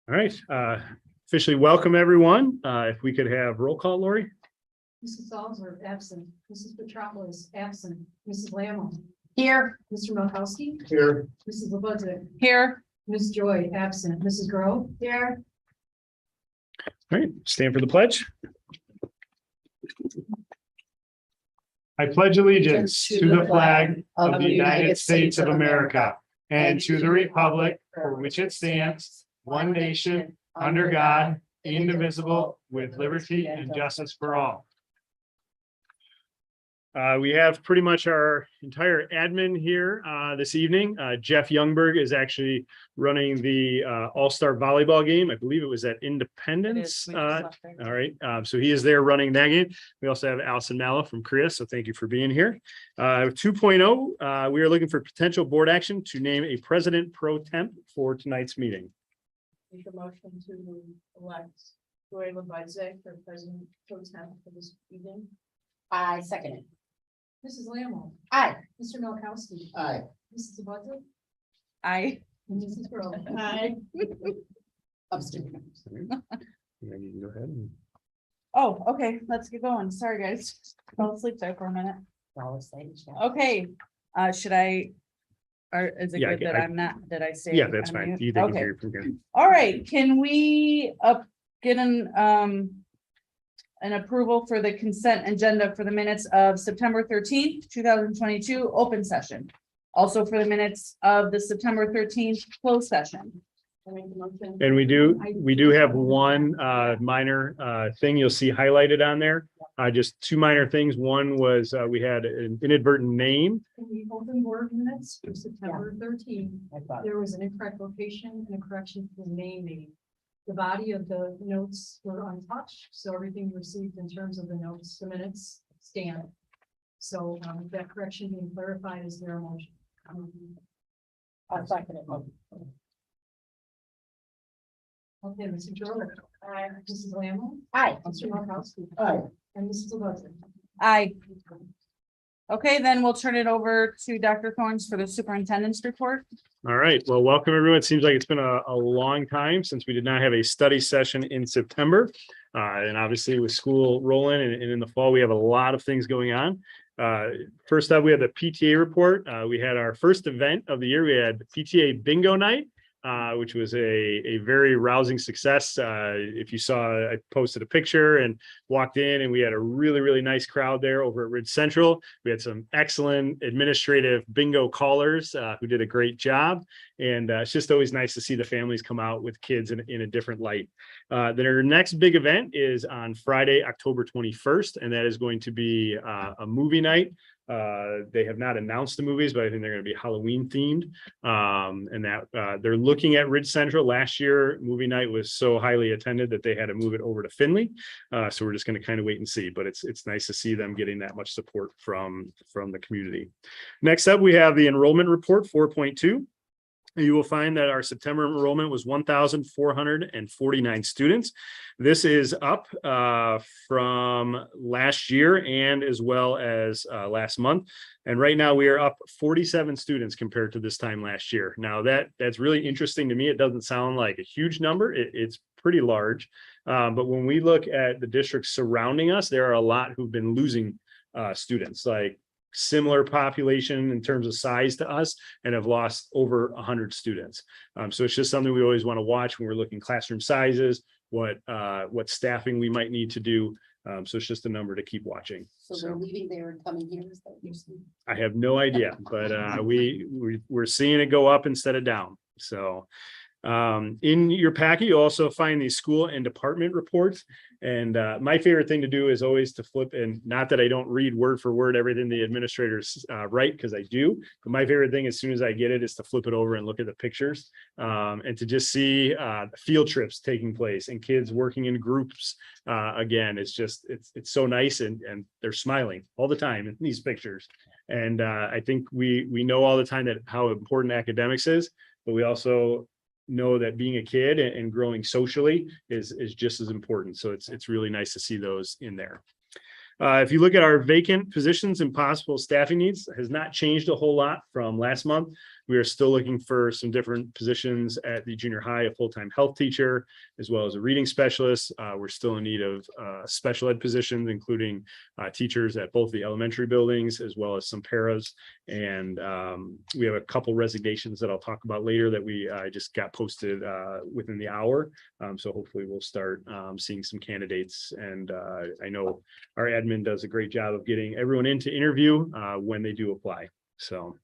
All right, officially welcome everyone. If we could have roll call, Lori. Mrs. Salzer, absent. Mrs. Petropoulos, absent. Mrs. Lamb. Here. Mr. Milkowski. Here. Mrs. LeBudzik. Here. Ms. Joy, absent. Mrs. Grove. Here. All right, stand for the pledge. I pledge allegiance to the flag of the United States of America and to the republic for which it stands, one nation, under God, indivisible, with liberty and justice for all. We have pretty much our entire admin here this evening. Jeff Youngberg is actually running the All-Star Volleyball game. I believe it was at Independence. All right, so he is there running that game. We also have Allison Mallow from Korea, so thank you for being here. 2.0, we are looking for potential board action to name a president pro temp for tonight's meeting. Make a motion to elect Joy LeBudzik for president pro temp for this evening. I second it. Mrs. Lamb. Aye. Mr. Milkowski. Aye. Mrs. LeBudzik. Aye. And Mrs. Grove. Aye. Abstain. Go ahead. Oh, okay, let's get going. Sorry, guys. Fell asleep there for a minute. Okay, should I? Or is it Yeah, good that I'm not, did I say? Yeah, that's fine. You take it Okay, here from here. all right, can we get an approval for the consent agenda for the minutes of September 13th, 2022, open session? Also for the minutes of the September 13th closed session. I make the motion. And we do have one minor thing you'll see highlighted on there. Just two minor things. One was we had an inadvertent name. In the open board minutes for September 13th, there was an incorrect location and a correction to the name made. The body of the notes were untouched, so everything received in terms of the notes, the minutes stand. So that correction being clarified is their motion. I'll second it. Okay, Mr. Jordan. Mrs. Lamb. Aye. Mr. Markowski. Aye. And Mrs. LeBudzik. Aye. Okay, then we'll turn it over to Dr. Thorns for the superintendent's report. All right, well, welcome everyone. It seems like it's been a long time since we did not have a study session in September. And obviously with school rolling and in the fall, we have a lot of things going on. First up, we had the PTA report. We had our first event of the year. We had PTA bingo night, which was a very rousing success. If you saw, I posted a picture and walked in and we had a really nice crowd there over at Ridge Central. We had some excellent administrative bingo callers who did a great job. And it's just always nice to see the families come out with kids in a different light. Then our next big event is on Friday, October 21st, and that is going to be a movie night. They have not announced the movies, but I think they're going to be Halloween themed. And that they're looking at Ridge Central. Last year, movie night was so highly attended that they had to move it over to Findlay. So we're just going to kind of wait and see, but it's nice to see them getting that much support from the community. Next up, we have the enrollment report 4.2. You will find that our September enrollment was 1,449 students. This is up from last year and as well as last month. And right now we are up 47 students compared to this time last year. Now that's really interesting to me. It doesn't sound like a huge number. It's pretty large. But when we look at the districts surrounding us, there are a lot who've been losing students, like similar population in terms of size to us, and have lost over 100 students. So it's just something we always want to watch when we're looking classroom sizes, what staffing we might need to do. So it's just a number to keep watching. So they're leaving there and coming here, is that what you're saying? I have no idea, but we're seeing it go up instead of down. So in your packet, you also find these school and department reports. And my favorite thing to do is always to flip, and not that I don't read word for word everything the administrators write, because I do, but my favorite thing as soon as I get it is to flip it over and look at the pictures and to just see field trips taking place and kids working in groups. Again, it's so nice, and they're smiling all the time in these pictures. And I think we know all the time that how important academics is, but we also know that being a kid and growing socially is just as important. So it's really nice to see those in there. If you look at our vacant positions and possible staffing needs, has not changed a whole lot from last month. We are still looking for some different positions at the junior high, a full-time health teacher, as well as a reading specialist. We're still in need of special ed positions, including teachers at both the elementary buildings, as well as some paras. And we have a couple resignations that I'll talk about later that we just got posted within the hour. So hopefully we'll start seeing some candidates. And I know our admin does a great job of getting everyone in to interview when they do apply. So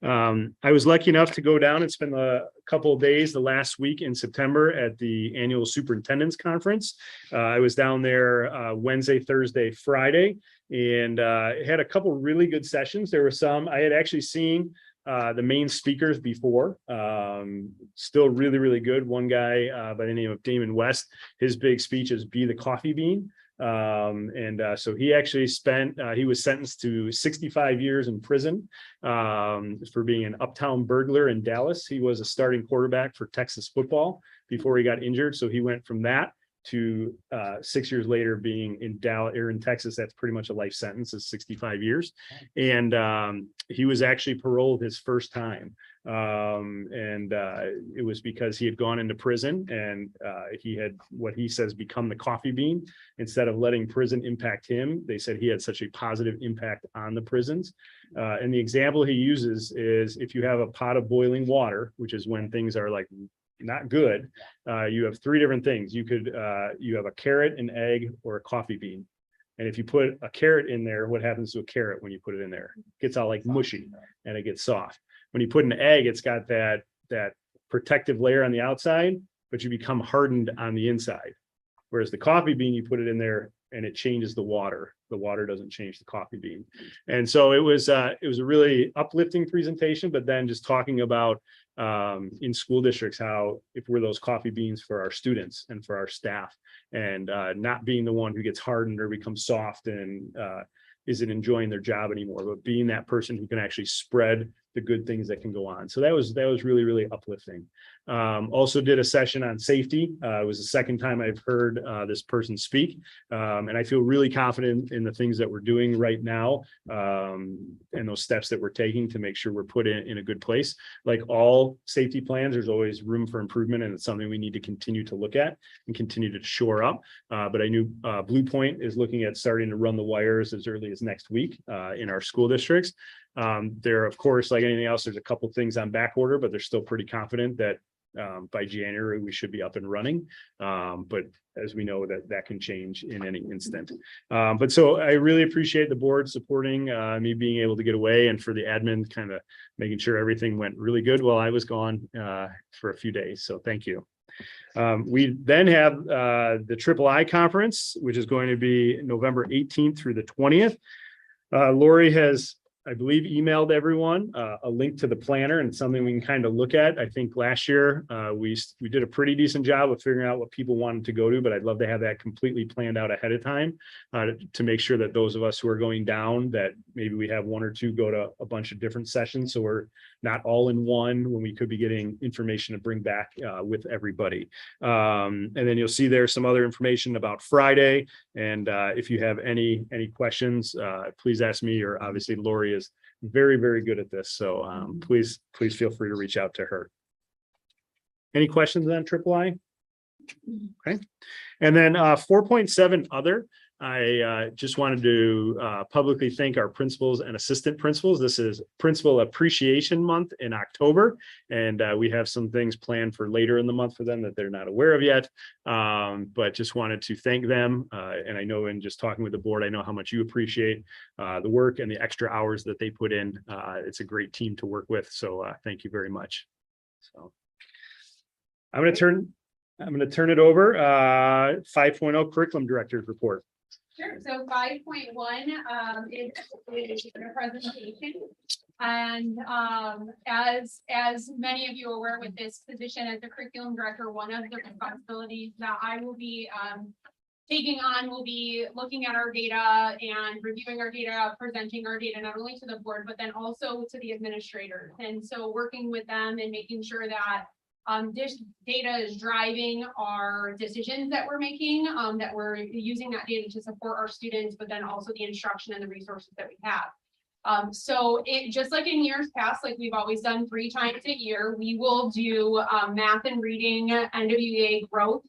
I was lucky enough to go down and spend a couple of days the last week in September at the annual superintendent's conference. I was down there Wednesday, Thursday, Friday, and had a couple really good sessions. There were some I had actually seen the main speakers before, still really, really good. One guy by the name of Damon West, his big speech is "Be the Coffee Bean." So he actually he was sentenced to 65 years in prison for being an uptown burglar in Dallas. He was a starting quarterback for Texas football before he got injured. So he went from that to 6 years later being in Dallas or in Texas. That's pretty much a life sentence, is 65 years. And he was actually paroled his first time. It was because he had gone into prison and he had, what he says, become the coffee bean. Instead of letting prison impact him, they said he had such a positive impact on the prisons. And the example he uses is, if you have a pot of boiling water, which is when things are like not good, you have three different things. You have a carrot, an egg, or a coffee bean. And if you put a carrot in there, what happens to a carrot when you put it in there? It gets all like mushy and it gets soft. When you put an egg, it's got that protective layer on the outside, but you become hardened on the inside. Whereas the coffee bean, you put it in there and it changes the water. The water doesn't change the coffee bean. And so it was a really uplifting presentation, but then just talking about in school districts, how if we're those coffee beans for our students and for our staff, and not being the one who gets hardened or becomes soft and isn't enjoying their job anymore, but being that person who can actually spread the good things that can go on. So that was really, really uplifting. Also did a session on safety. It was the second time I've heard this person speak. And I feel really confident in the things that we're doing right now, and those steps that we're taking to make sure we're put in a good place. Like all safety plans, there's always room for improvement, and it's something we need to continue to look at and continue to shore up. But I knew Blue Point is looking at starting to run the wires as early as next week in our school districts. There, of course, like anything else, there's a couple things on back order, but they're still pretty confident that by January we should be up and running. But as we know, that can change in any instant. But so I really appreciate the board supporting me being able to get away, and for the admin kind of making sure everything went really good while I was gone for a few days. So thank you. We then have the III conference, which is going to be November 18th through the 20th. Lori has, I believe, emailed everyone a link to the planner and something we can kind of look at. I think last year we did a pretty decent job of figuring out what people wanted to go to, but I'd love to have that completely planned out ahead of time to make sure that those of us who are going down, that maybe we have one or two go to a bunch of different sessions, so we're not all in one when we could be getting information to bring back with everybody. And then you'll see there's some other information about Friday. And if you have any questions, please ask me, or obviously Lori is very, very good at this. So please feel free to reach out to her. Any questions on III? Okay. And then 4.7 other. I just wanted to publicly thank our principals and assistant principals. This is Principal Appreciation Month in October, and we have some things planned for later in the month for them that they're not aware of yet. But just wanted to thank them. And I know in just talking with the board, I know how much you appreciate the work and the extra hours that they put in. It's a great team to work with. So thank you very much. So I'm going to turn it over. 5.0 curriculum director's report. Sure. So 5.1 is a presentation. And as many of you are aware, with this position as the curriculum director, one of the responsibilities that I will be taking on will be looking at our data and reviewing our data, presenting our data not only to the board, but then also to the administrators. And so working with them and making sure that this data is driving our decisions that we're making, that we're using that data to support our students, but then also the instruction and the resources that we have. So it, just like in years past, like we've always done 3 times a year, we will do, math and reading NWEA growth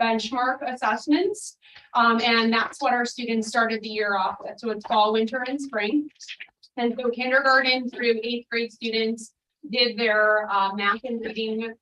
benchmark assessments. And that's what our students started the year off with. So it's fall, winter, and spring. And so kindergarten through 8th grade students did their, math and reading,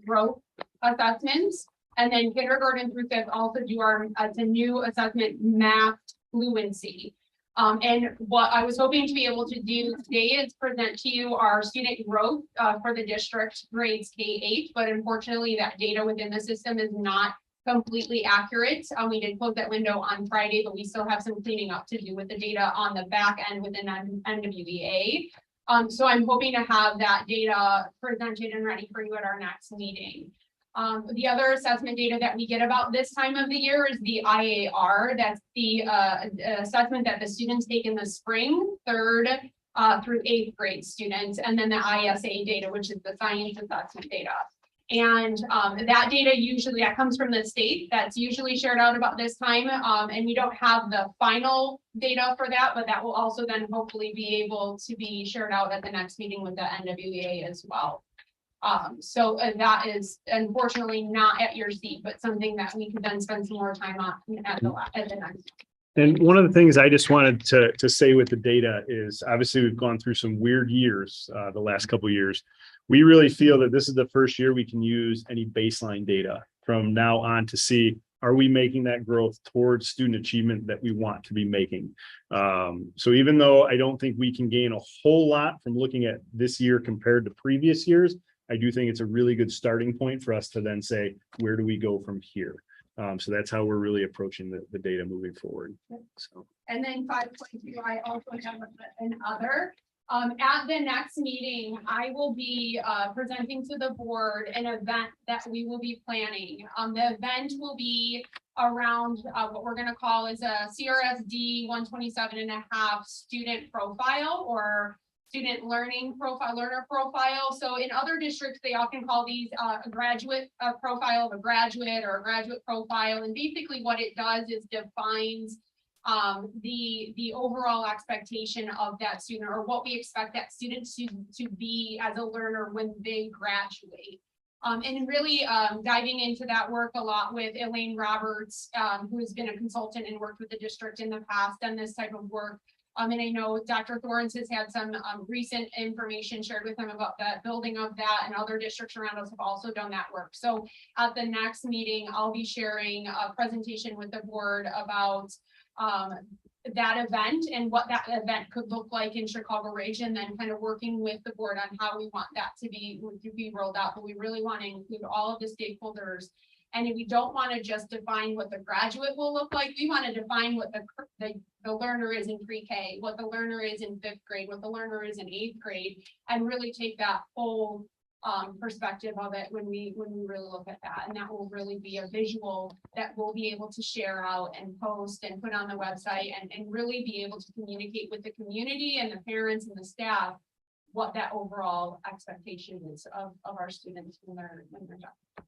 growth assessments. And then kindergarten through 5th also do our, it's a new assessment, math fluency. And what I was hoping to be able to do today is present to you our student growth, for the district grades K-8, but unfortunately that data within the system is not completely accurate. We did close that window on Friday, but we still have some cleaning up to do with the data on the back end within NWEA. So I'm hoping to have that data presented and ready for you at our next meeting. The other assessment data that we get about this time of the year is the IAR. That's the assessment that the students take in the spring, 3rd through 8th grade students, and then the ISA data, which is the science assessment data. And that data usually that comes from the state. That's usually shared out about this time. And we don't have the final data for that, but that will also then hopefully be able to be shared out at the next meeting with the NWEA as well. So that is unfortunately not at your seat, but something that we could then spend some more time on at the next. And one of the things I just wanted to say with the data is obviously we've gone through some weird years the last couple of years. We really feel that this is the first year we can use any baseline data from now on to see, are we making that growth towards student achievement that we want to be making? So even though I don't think we can gain a whole lot from looking at this year compared to previous years, I do think it's a really good starting point for us to then say, where do we go from here? So that's how we're really approaching the data moving forward. So. And then 5.2, I also have another. At the next meeting, I will be presenting to the board an event that we will be planning. The event will be around what we're going to call is a CRSD 127.5 student profile or student learning profile, learner profile. So in other districts, they often call these a graduate profile of a graduate or a graduate profile. And basically what it does is defines the overall expectation of that student or what we expect that student to be as a learner when they graduate. And really diving into that work a lot with Elaine Roberts, who has been a consultant and worked with the district in the past, done this type of work. And I know Dr. Thorns has had some recent information shared with him about that building of that, and other districts around us have also done that work. So at the next meeting, I'll be sharing a presentation with the board about that event and what that event could look like in Chicago region, then kind of working with the board on how we want that to be rolled out. But we really want to include all of the stakeholders. And if we don't want to just define what the graduate will look like, we want to define what the learner is in pre-K, what the learner is in 5th grade, what the learner is in 8th grade, and really take that whole perspective of it when we really look at that. And that will really be a visual that we'll be able to share out and post and put on the website and really be able to communicate with the community and the parents and the staff what that overall expectation is of our students when they're done.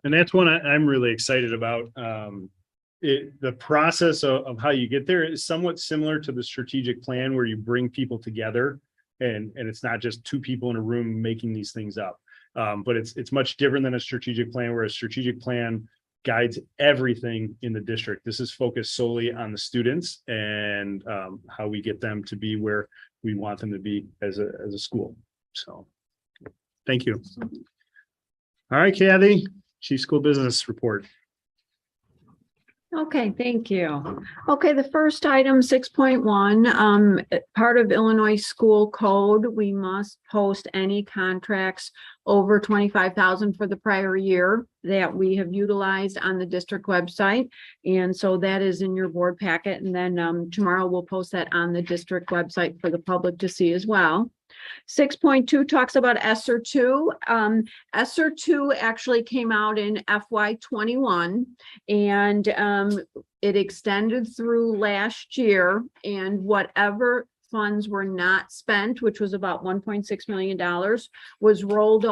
And that's one I'm really excited about. The process of how you get there is somewhat similar to the strategic plan where you bring people together and it's not just 2 people in a room making these things up. But it's much different than a strategic plan where a strategic plan guides everything in the district. This is focused solely on the students and how we get them to be where we want them to be as a school. So thank you. All right, Kathy. Chief School Business Report. Okay, thank you. Okay, the first item, 6.1, part of Illinois School Code, we must post any contracts over 25,000 for the prior year that we have utilized on the district website. And so that is in your board packet. And then tomorrow we'll post that on the district website for the public to see as well. 6.2 talks about ESSER 2. ESSER 2 actually came out in FY21 and it extended through last year, and whatever funds were not spent, which was about $1.6 million, was rolled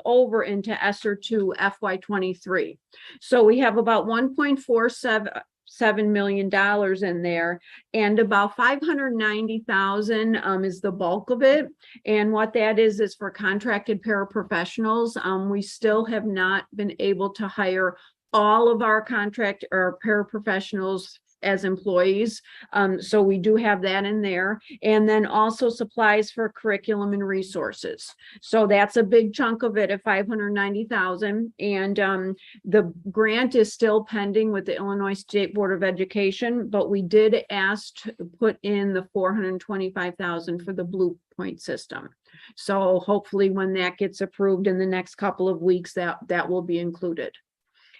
over into ESSER 2 FY23. So we have about 1.47 $7 million in there, and about 590,000 is the bulk of it. And what that is for contracted paraprofessionals. We still have not been able to hire all of our contract or paraprofessionals as employees. So we do have that in there. And then also supplies for curriculum and resources. So that's a big chunk of it at 590,000. And the grant is still pending with the Illinois State Board of Education, but we did ask to put in the 425,000 for the Blue Point system. So hopefully when that gets approved in the next couple of weeks, that will be included.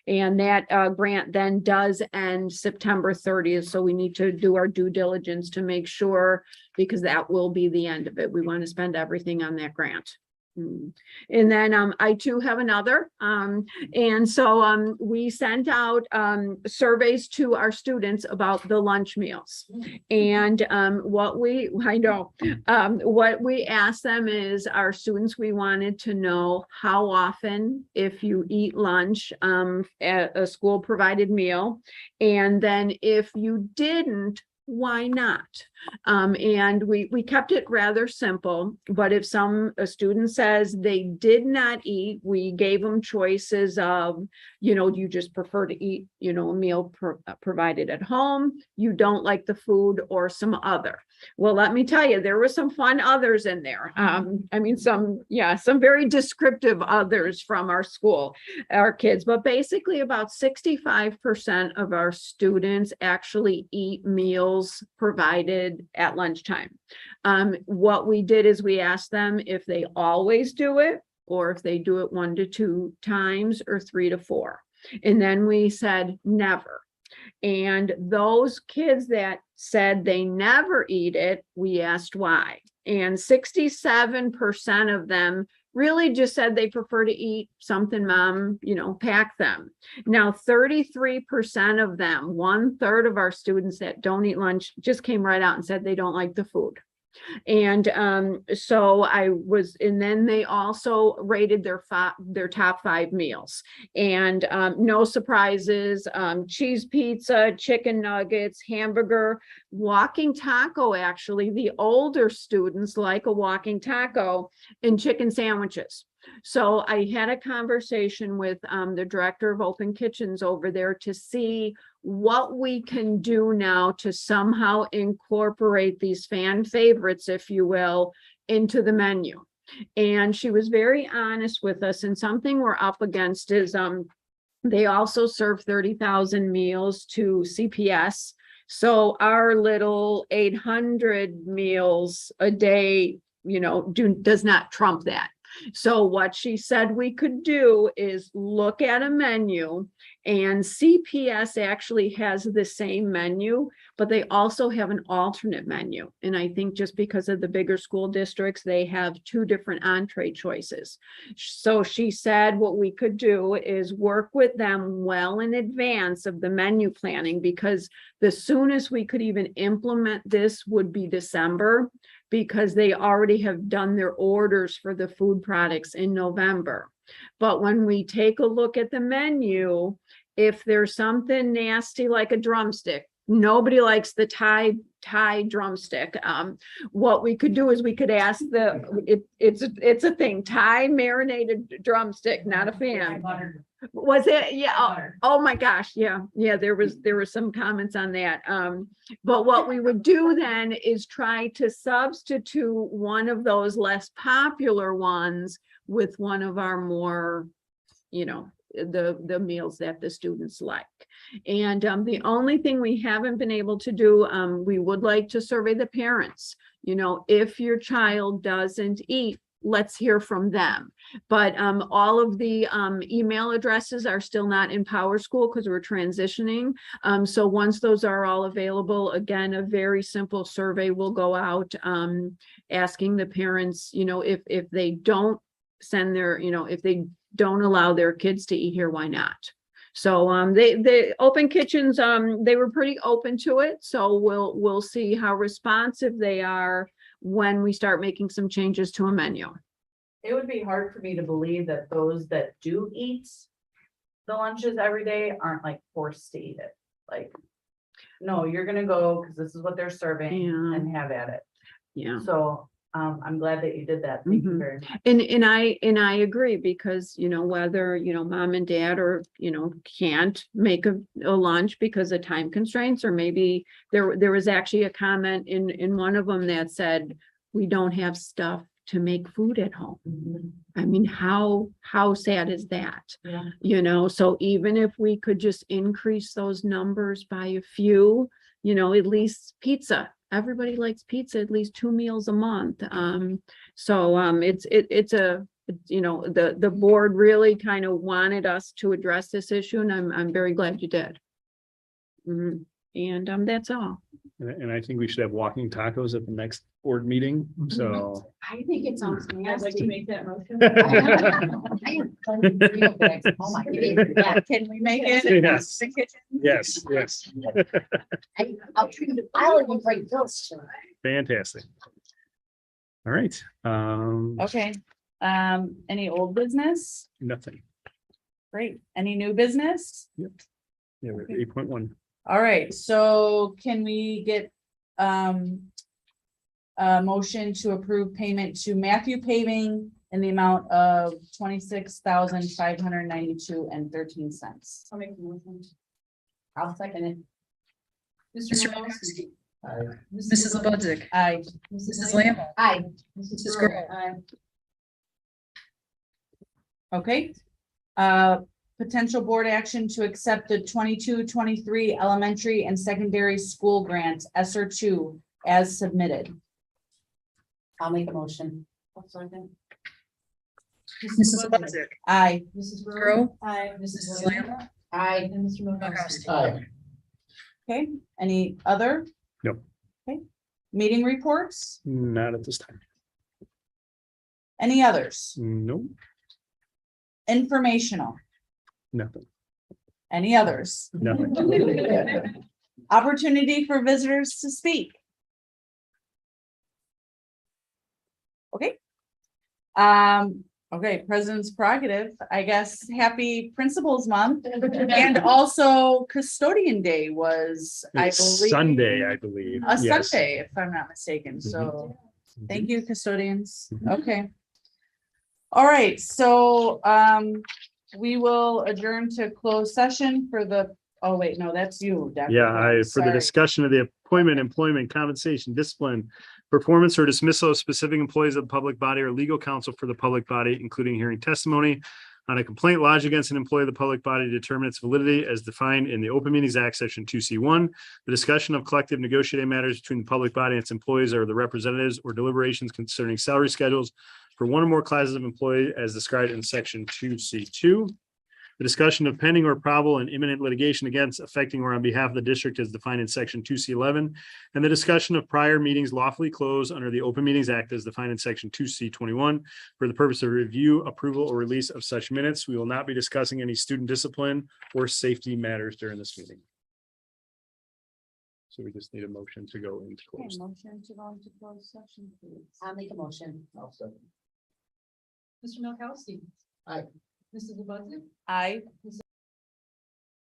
And that grant then does end September 30th. So we need to do our due diligence to make sure, because that will be the end of it. We want to spend everything on that grant. And then I too have another. And so we sent out surveys to our students about the lunch meals. And what we asked them is, our students, we wanted to know how often, if you eat lunch at a school provided meal, and then if you didn't, why not? And we kept it rather simple, but if a student says they did not eat, we gave them choices of, do you just prefer to eat, a meal provided at home, you don't like the food, or some other. Well, let me tell you, there were some fun others in there. Some very descriptive others from our school, our kids, but basically about 65% of our students actually eat meals provided at lunchtime. What we did is we asked them if they always do it, or if they do it 1 to 2 times, or 3 to 4. And then we said never. And those kids that said they never eat it, we asked why. And 67% of them really just said they prefer to eat something mom, pack them. Now, 33% of them, 1/3 of our students that don't eat lunch, just came right out and said they don't like the food. And and then they also rated their top 5 meals, and no surprises, cheese pizza, chicken nuggets, hamburger, walking taco. Actually, the older students like a walking taco, and chicken sandwiches. So I had a conversation with the director of Open Kitchens over there to see what we can do now to somehow incorporate these fan favorites, if you will, into the menu. And she was very honest with us. And something we're up against is they also serve 30,000 meals to CPS. So our little 800 meals a day, does not trump that. So what she said we could do is look at a menu, and CPS actually has the same menu, but they also have an alternate menu. And I think just because of the bigger school districts, they have 2 different entree choices. So she said what we could do is work with them well in advance of the menu planning, because the soonest we could even implement this would be December, because they already have done their orders for the food products in November. But when we take a look at the menu, if there's something nasty like a drumstick, nobody likes the Thai drumstick. What we could do is we could ask it's a thing, Thai marinated drumstick, not a fan. Was it? Yeah. Oh my gosh. Yeah. There were some comments on that. But what we would do then is try to substitute one of those less popular ones with one of our more, the meals that the students like. And the only thing we haven't been able to do, we would like to survey the parents. If your child doesn't eat, let's hear from them. But all of the email addresses are still not in PowerSchool because we're transitioning. So once those are all available, again, a very simple survey will go out asking the parents, if they don't send their, if they don't allow their kids to eat here, why not? So the Open Kitchens, they were pretty open to it. So we'll see how responsive they are when we start making some changes to a menu. It would be hard for me to believe that those that do eat the lunches every day aren't like forced to eat it. Like, no, you're gonna go, because this is what they're serving Yeah. and have at it. Yeah. So, I'm glad that you did that. Thank you Mhm. very much. And I agree because, whether, mom and dad or, can't make a lunch because of time constraints, or maybe there was actually a comment in one of them that said, we don't have stuff to make food at home. I mean, how sad is that? Yeah. So even if we could just increase those numbers by a few, at least pizza. Everybody likes pizza at least 2 meals a month. The board really kind of wanted us to address this issue, and I'm very glad you did. Mhm. And that's all. And I think we should have walking tacos at the next board meeting, so. I think it sounds I'd like to nasty. make that motion. Yeah, Can we make it? in Yes. the kitchen? Yes, yes, I'll even break those. fantastic. All right, Okay, any old business? nothing. Great. Any new business? Yeah, we're at 8.1. All right, so can we get a motion to approve payment to Matthew Paving in the amount of 26,592.13. I'll make the motion. I'll second it. Mr. Milowski. Mrs. Lebudzick. Aye. Mrs. Lamb. Aye. Mrs. Grow. Aye. Okay. Potential board action to accept the 22-23 elementary and secondary school grants, ESSER two, as submitted. I'll make a motion. I'll second. Mrs. Lebudzick. Aye. Mrs. Grow. Aye. Mrs. Lamb. Aye. And Mr. Milowski. Milkowski. Okay, any other? Nope. Okay, meeting reports, Not at this time. any others? Nope, Informational, nothing, any others? nothing. Opportunity for visitors to speak. Okay. Okay, President's prerogative, I guess, happy Principals Month. And also Custodian Day was, I It's believe. Sunday, I believe. A Yes. Sunday, if I'm not mistaken, so thank you, custodians. Mhm. Okay. All right, so we will adjourn to closed session for the, oh wait, no, that's you, Dr. Yeah, Holmes, for the sorry. discussion of the appointment, employment, compensation, discipline, performance or dismissal of specific employees of the public body or legal counsel for the public body, including hearing testimony on a complaint lodged against an employee of the public body to determine its validity as defined in the Open Meetings Act, Section 2C1. The discussion of collective negotiating matters between the public body and its employees or the representatives, or deliberations concerning salary schedules for one or more classes of employee as described in Section 2C2. The discussion of pending or probable and imminent litigation against, affecting, or on behalf of the district as defined in Section 2C11, and the discussion of prior meetings lawfully closed under the Open Meetings Act as defined in Section 2C21 for the purpose of review, approval, or release of such minutes. We will not be discussing any student discipline or safety matters during this meeting. So we just need a motion to go into Okay, closed. motion to go into closed session, please. I'll make a motion. Mr. Milkowski. Aye. Mrs. Lebudzick. Aye. Mrs.